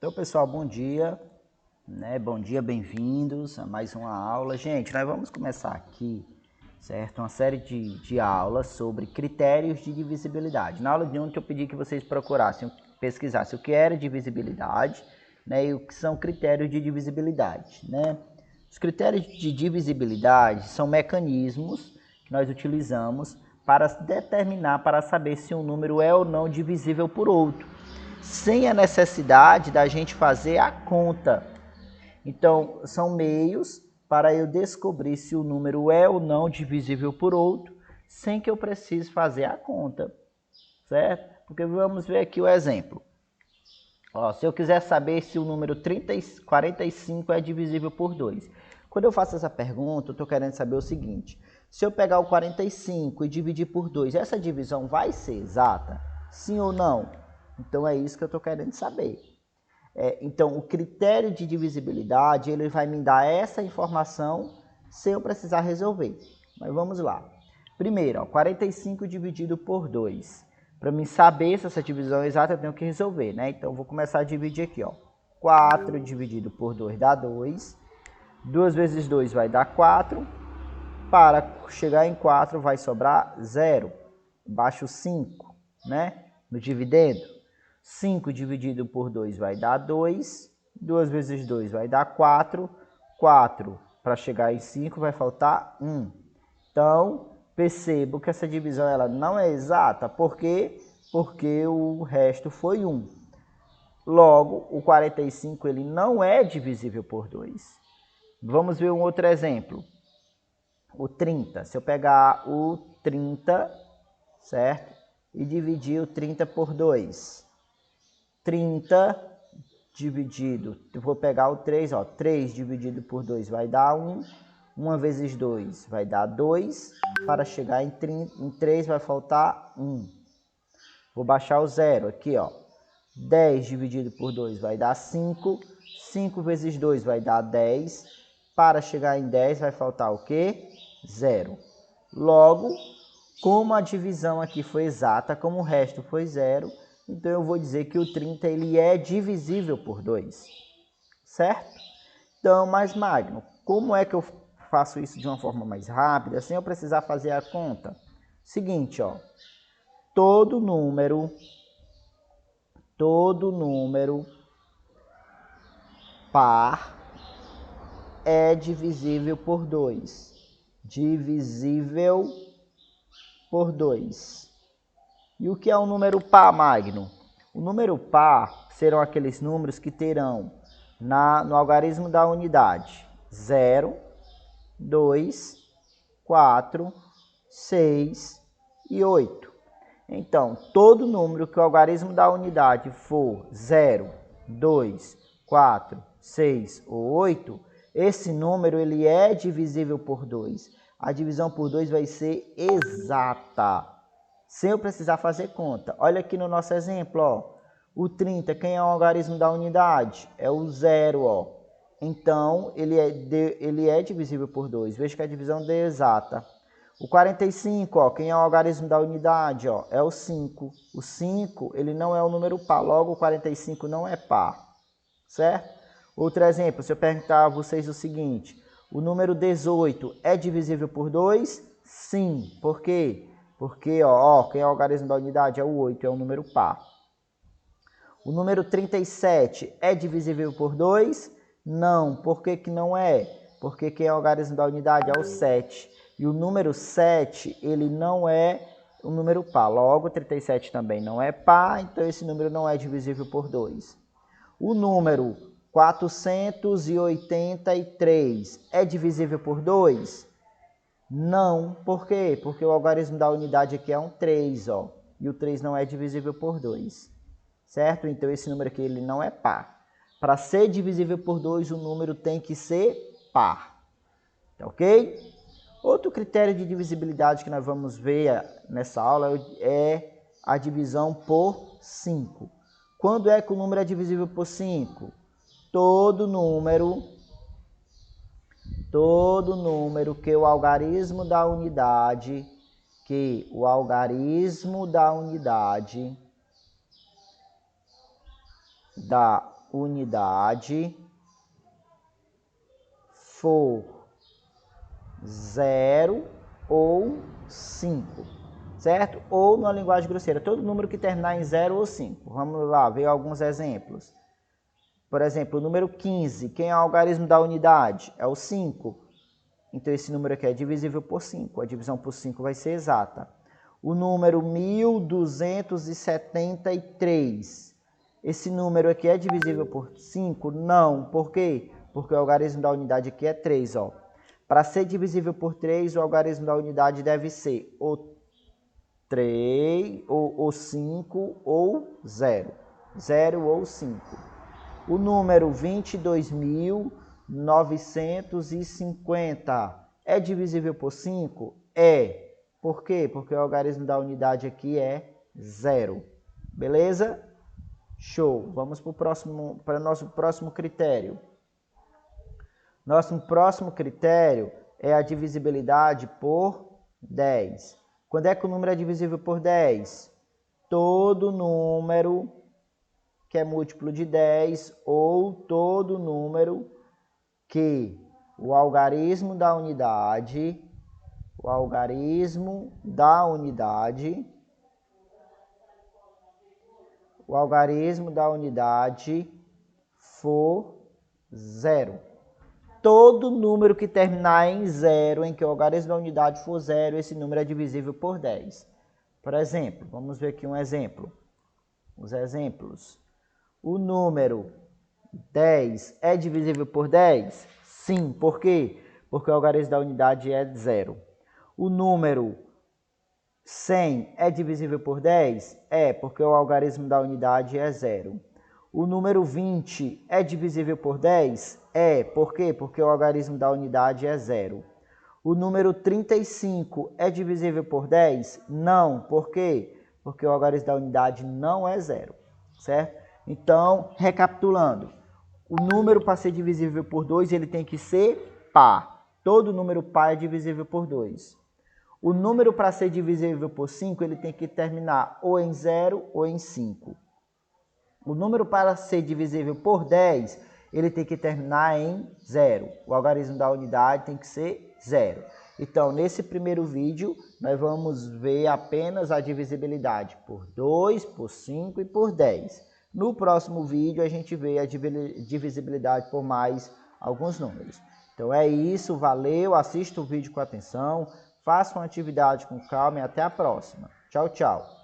Então, pessoal, bom dia, Bom dia, bem-vindos a mais uma aula. Gente, nós vamos começar aqui, certo? Uma série de aulas sobre critérios de divisibilidade. Na aula de ontem eu pedi que vocês procurassem, pesquisassem o que era divisibilidade, e o que são critérios de divisibilidade, Os critérios de divisibilidade são mecanismos que nós utilizamos para determinar, para saber se um número é ou não divisível por outro, sem a necessidade da gente fazer a conta. Então, são meios para eu descobrir se o número é ou não divisível por outro, sem que eu precise fazer a conta, certo? Porque vamos ver aqui o exemplo. Se eu quiser saber se o número 45 é divisível por 2. Quando eu faço essa pergunta, eu estou querendo saber o seguinte: se eu pegar o 45 e dividir por 2, essa divisão vai ser exata? Sim ou não? Então, é isso que eu estou querendo saber. Então, o critério de divisibilidade, ele vai me dar essa informação sem eu precisar resolver. Mas vamos lá. Primeiro, 45 dividido por 2. Para mim saber se essa divisão é exata, eu tenho que resolver, Então, eu vou começar a dividir aqui, 4 dividido por 2 dá 2. 2 vezes 2 vai dar 4. Para chegar em 4 vai sobrar 0. Baixo 5, No dividendo. 5 dividido por 2 vai dar 2. 2 vezes 2 vai dar 4. 4 para chegar em 5 vai faltar 1. Então, percebo que essa divisão ela não é exata. Por quê? Porque o resto foi 1. Logo, o 45 ele não é divisível por 2. Vamos ver um outro exemplo. O 30. Se eu pegar o 30, certo? E dividir o 30 por 2. 30 dividido, eu vou pegar o 3, 3 dividido por 2 vai dar 1, 1 vezes 2 vai dar 2, para chegar em 3 vai faltar 1. Vou baixar o 0 aqui, 10 dividido por 2 vai dar 5, 5 vezes 2 vai dar 10, para chegar em 10 vai faltar o quê? 0. Logo, como a divisão aqui foi exata, como o resto foi 0, então eu vou dizer que o 30 ele é divisível por 2, certo? Então, mas Magno, como é que eu faço isso de uma forma mais rápida, sem eu precisar fazer a conta? Seguinte, todo número par é divisível por 2. Divisível por 2. E o que é um número par, Magno? O número par serão aqueles números que terão no algarismo da unidade 0, 2, 4, 6 e 8. Então, todo número que o algarismo da unidade for 0, 2, 4, 6 ou 8, esse número ele é divisível por 2. A divisão por 2 vai ser exata, sem eu precisar fazer conta. Olha aqui no nosso exemplo, o 30, quem é o algarismo da unidade? É o 0, Então, ele é divisível por 2. Veja que a divisão é exata. O 45, quem é o algarismo da unidade? É o 5. O 5, ele não é um número par, logo o 45 não é par, certo? Outro exemplo, se eu perguntar a vocês o seguinte: o número 18 é divisível por 2? Sim. Por quê? Porque, quem é o algarismo da unidade? É o 8, é um número par. O número 37 é divisível por 2? Não. Por que que não é? Porque quem é o algarismo da unidade? É o 7. E o número 7, ele não é um número par. Logo, 37 também não é par, então esse número não é divisível por 2. O número 483 é divisível por 2? Não. Por quê? Porque o algarismo da unidade aqui é um 3, e o 3 não é divisível por 2, certo? Então, esse número aqui ele não é par. Para ser divisível por 2, o número tem que ser par, ok? Outro critério de divisibilidade que nós vamos ver nessa aula é a divisão por 5. Quando é que o número é divisível por 5? Todo número que o algarismo da unidade unidade for 0 ou 5, certo? Ou numa linguagem grosseira, todo número que terminar em 0 ou 5. Vamos lá ver alguns exemplos. Por exemplo, o número 15, quem é o algarismo da unidade? É o 5. Então, esse número aqui é divisível por 5. A divisão por 5 vai ser exata. O número 1273. Esse número aqui é divisível por 5? Não. Por quê? Porque o algarismo da unidade aqui é 3. Para ser divisível por 3, o algarismo da unidade deve ser ou 3, ou 5, ou 0. 0 ou 5. O número 22.950 é divisível por 5? É. Por quê? Porque o algarismo da unidade aqui é 0. Beleza? Show. Vamos para o nosso próximo critério. Nosso próximo critério é a divisibilidade por 10. Quando é que o número é divisível por 10? Todo número que é múltiplo de 10 ou todo número que o algarismo da unidade for 0. Todo número que terminar em 0, em que o algarismo da unidade for 0, esse número é divisível por 10. Por exemplo, vamos ver aqui um exemplo. Os exemplos. O número 10 é divisível por 10? Sim. Por quê? Porque o algarismo da unidade é 0. O número 100 é divisível por 10? É, porque o algarismo da unidade é 0. O número 20 é divisível por 10? É. Por quê? Porque o algarismo da unidade é 0. O número 35 é divisível por 10? Não. Por quê? Porque o algarismo da unidade não é 0. Certo? Então, recapitulando. O número para ser divisível por 2, ele tem que ser par. Todo número par é divisível por 2. O número para ser divisível por 5, ele tem que terminar ou em 0 ou em 5. O número para ser divisível por 10, ele tem que terminar em 0. O algarismo da unidade tem que ser 0. Então, nesse primeiro vídeo, nós vamos ver apenas a divisibilidade por 2, por 5 e por 10. No próximo vídeo, a gente vê a divisibilidade por mais alguns números. Então é isso, valeu, assista o vídeo com atenção, faça uma atividade com calma e até a próxima. Tchau, tchau.